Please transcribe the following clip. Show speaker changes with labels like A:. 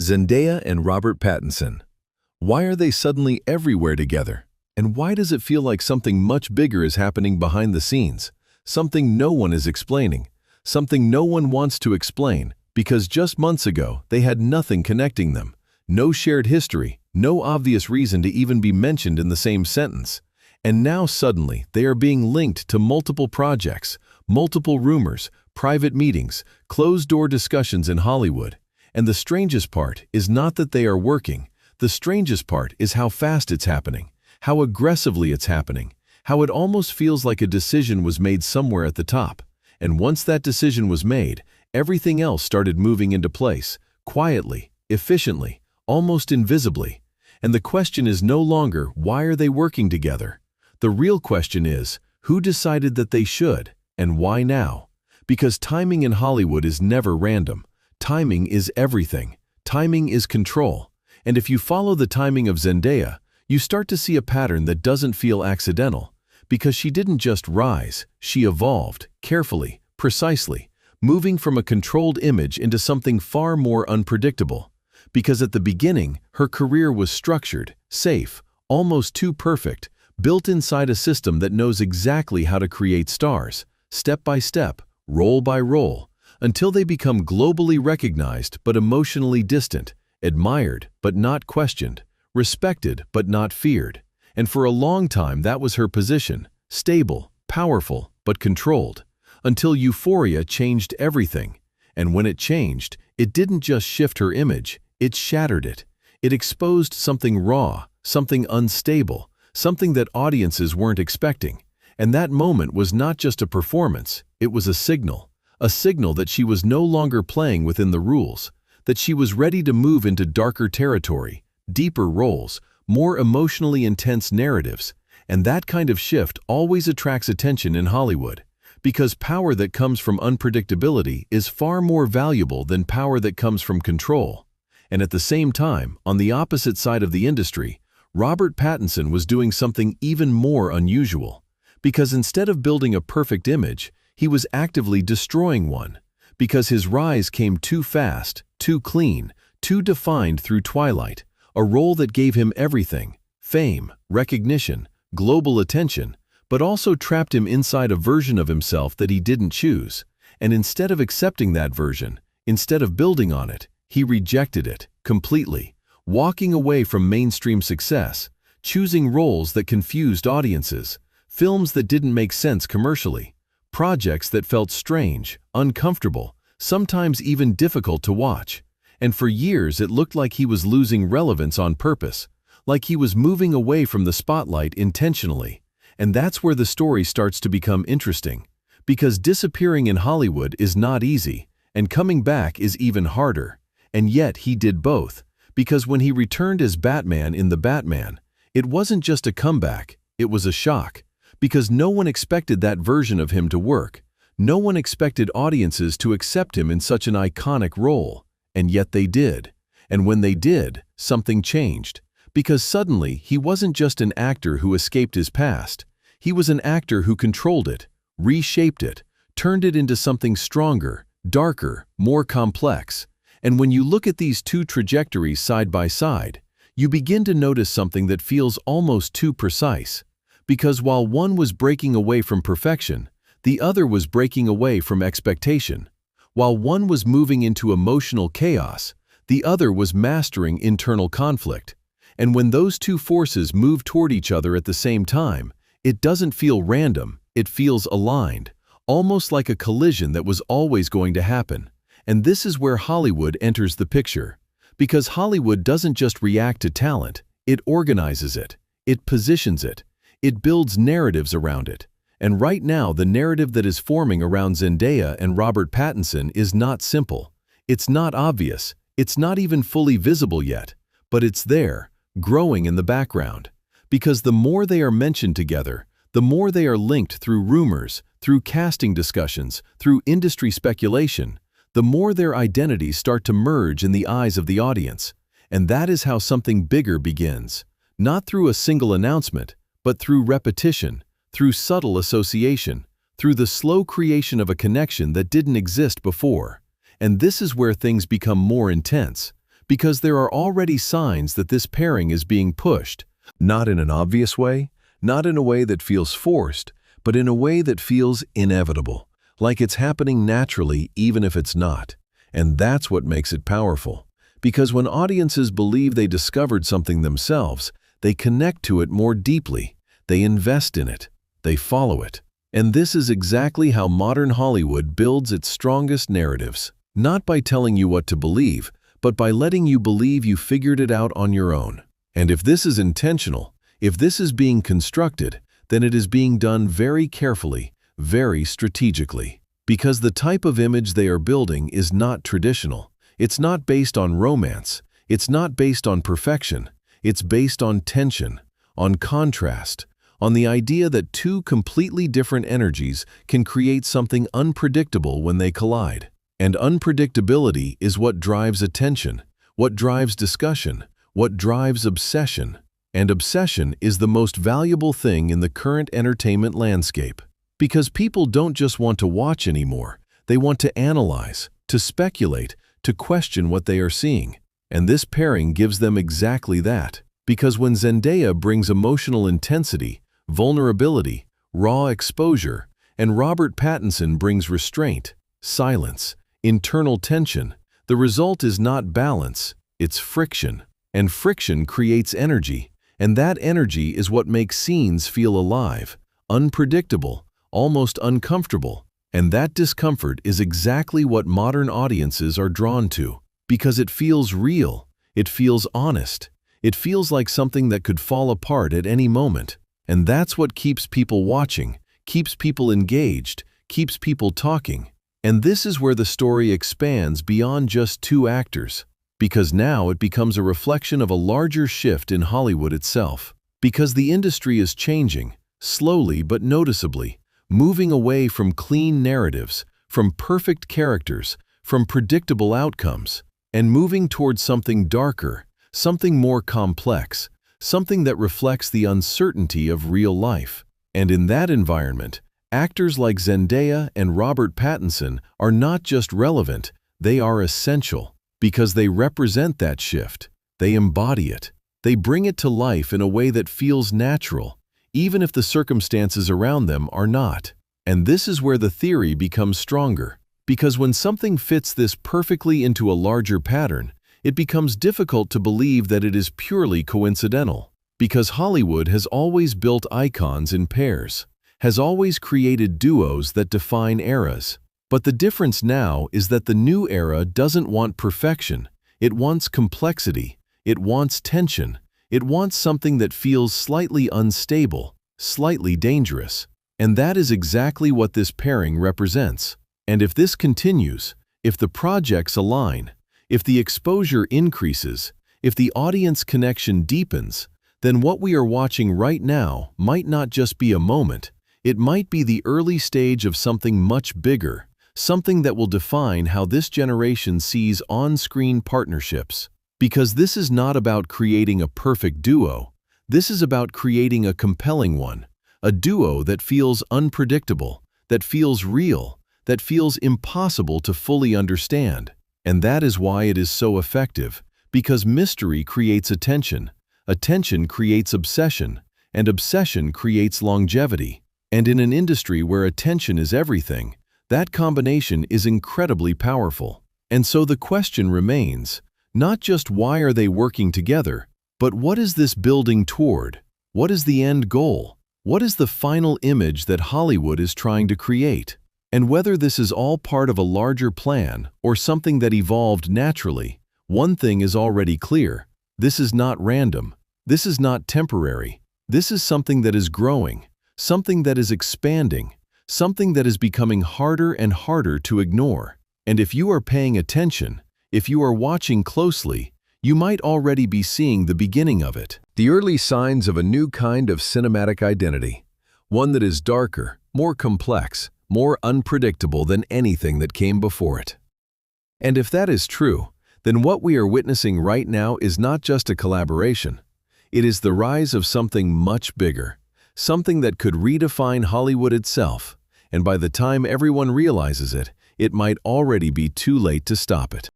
A: Zendaya and Robert Pattinson. Why are they suddenly everywhere together? And why does it feel like something much bigger is happening behind the scenes? Something no one is explaining. Something no one wants to explain, because just months ago they had nothing connecting them. No shared history, no obvious reason to even be mentioned in the same sentence. And now suddenly they are being linked to multiple projects, multiple rumors, private meetings, closed-door discussions in Hollywood. And the strangest part is not that they are working. The strangest part is how fast it's happening, how aggressively it's happening, how it almost feels like a decision was made somewhere at the top. And once that decision was made, everything else started moving into place, quietly, efficiently, almost invisibly. And the question is no longer, why are they working together? The real question is, who decided that they should, and why now? Because timing in Hollywood is never random. Timing is everything. Timing is control. And if you follow the timing of Zendaya, you start to see a pattern that doesn't feel accidental. Because she didn't just rise, she evolved, carefully, precisely, moving from a controlled image into something far more unpredictable. Because at the beginning, her career was structured, safe, almost too perfect, built inside a system that knows exactly how to create stars, step by step, role by role, until they become globally recognized but emotionally distant, admired but not questioned, respected but not feared. And for a long time that was her position, stable, powerful, but controlled, until Euphoria changed everything. And when it changed, it didn't just shift her image, it shattered it. It exposed something raw, something unstable, something that audiences weren't expecting. And that moment was not just a performance, it was a signal that she was no longer playing within the rules, that she was ready to move into darker territory, deeper roles, more emotionally intense narratives. And that kind of shift always attracts attention in Hollywood, because power that comes from unpredictability is far more valuable than power that comes from control. And at the same time, on the opposite side of the industry, Robert Pattinson was doing something even more unusual. Because instead of building a perfect image, he was actively destroying one. Because his rise came too fast, too clean, too defined through Twilight, a role that gave him everything: fame, recognition, global attention, but also trapped him inside a version of himself that he didn't choose. And instead of accepting that version, instead of building on it, he rejected it completely, walking away from mainstream success, choosing roles that confused audiences, films that didn't make sense commercially, projects that felt strange, uncomfortable, sometimes even difficult to watch. And for years it looked like he was losing relevance on purpose, like he was moving away from the spotlight intentionally. And that's where the story starts to become interesting. Because disappearing in Hollywood is not easy, and coming back is even harder. And yet he did both. Because when he returned as Batman in The Batman, it wasn't just a comeback, it was a shock. Because no one expected that version of him to work. No one expected audiences to accept him in such an iconic role. And yet they did. And when they did, something changed. Because suddenly he wasn't just an actor who escaped his past. He was an actor who controlled it, reshaped it, turned it into something stronger, darker, more complex. And when you look at these two trajectories side by side, you begin to notice something that feels almost too precise. Because while one was breaking away from perfection, the other was breaking away from expectation. While one was moving into emotional chaos, the other was mastering internal conflict. And when those two forces move toward each other at the same time, it doesn't feel random, it feels aligned, almost like a collision that was always going to happen. And this is where Hollywood enters the picture. Because Hollywood doesn't just react to talent, it organizes it, it positions it, it builds narratives around it. And right now the narrative that is forming around Zendaya and Robert Pattinson is not simple. It's not obvious, it's not even fully visible yet, but it's there, growing in the background. Because the more they are mentioned together, the more they are linked through rumors, through casting discussions, through industry speculation, the more their identities start to merge in the eyes of the audience. And that is how something bigger begins. Not through a single announcement, but through repetition, through subtle association, through the slow creation of a connection that didn't exist before. And this is where things become more intense, because there are already signs that this pairing is being pushed, not in an obvious way, not in a way that feels forced, but in a way that feels inevitable, like it's happening naturally even if it's not. And that's what makes it powerful. Because when audiences believe they discovered something themselves, they connect to it more deeply, they invest in it, they follow it. And this is exactly how modern Hollywood builds its strongest narratives, not by telling you what to believe, but by letting you believe you figured it out on your own. And if this is intentional, if this is being constructed, then it is being done very carefully, very strategically. Because the type of image they are building is not traditional. It's not based on romance. It's not based on perfection. It's based on tension, on contrast, on the idea that two completely different energies can create something unpredictable when they collide. And unpredictability is what drives attention, what drives discussion, what drives obsession. And obsession is the most valuable thing in the current entertainment landscape. Because people don't just want to watch anymore, they want to analyze, to speculate, to question what they are seeing. And this pairing gives them exactly that. Because when Zendaya brings emotional intensity, vulnerability, raw exposure, and Robert Pattinson brings restraint, silence, internal tension, the result is not balance, it's friction. And friction creates energy, and that energy is what makes scenes feel alive, unpredictable, almost uncomfortable. And that discomfort is exactly what modern audiences are drawn to, because it feels real, it feels honest, it feels like something that could fall apart at any moment. And that's what keeps people watching, keeps people engaged, keeps people talking. And this is where the story expands beyond just two actors, because now it becomes a reflection of a larger shift in Hollywood itself. Because the industry is changing, slowly but noticeably, moving away from clean narratives, from perfect characters, from predictable outcomes, and moving towards something darker, something more complex, something that reflects the uncertainty of real life. And in that environment, actors like Zendaya and Robert Pattinson are not just relevant, they are essential, because they represent that shift, they embody it, they bring it to life in a way that feels natural, even if the circumstances around them are not. And this is where the theory becomes stronger, because when something fits this perfectly into a larger pattern, it becomes difficult to believe that it is purely coincidental. Because Hollywood has always built icons in pairs, has always created duos that define eras. But the difference now is that the new era doesn't want perfection, it wants complexity, it wants tension, it wants something that feels slightly unstable, slightly dangerous. And that is exactly what this pairing represents. And if this continues, if the projects align, if the exposure increases, if the audience connection deepens, then what we are watching right now might not just be a moment, it might be the early stage of something much bigger, something that will define how this generation sees on-screen partnerships. Because this is not about creating a perfect duo, this is about creating a compelling one, a duo that feels unpredictable, that feels real, that feels impossible to fully understand. And that is why it is so effective, because mystery creates attention creates obsession, and obsession creates longevity. And in an industry where attention is everything, that combination is incredibly powerful. And so the question remains, not just why are they working together, but what is this building toward? What is the end goal? What is the final image that Hollywood is trying to create? And whether this is all part of a larger plan or something that evolved naturally, one thing is already clear. This is not random. This is not temporary. This is something that is growing, something that is expanding, something that is becoming harder and harder to ignore. And if you are paying attention, if you are watching closely, you might already be seeing the beginning of it. The early signs of a new kind of cinematic identity, one that is darker, more complex, more unpredictable than anything that came before it. And if that is true, then what we are witnessing right now is not just a collaboration. It is the rise of something much bigger, something that could redefine Hollywood itself, and by the time everyone realizes it, it might already be too late to stop it.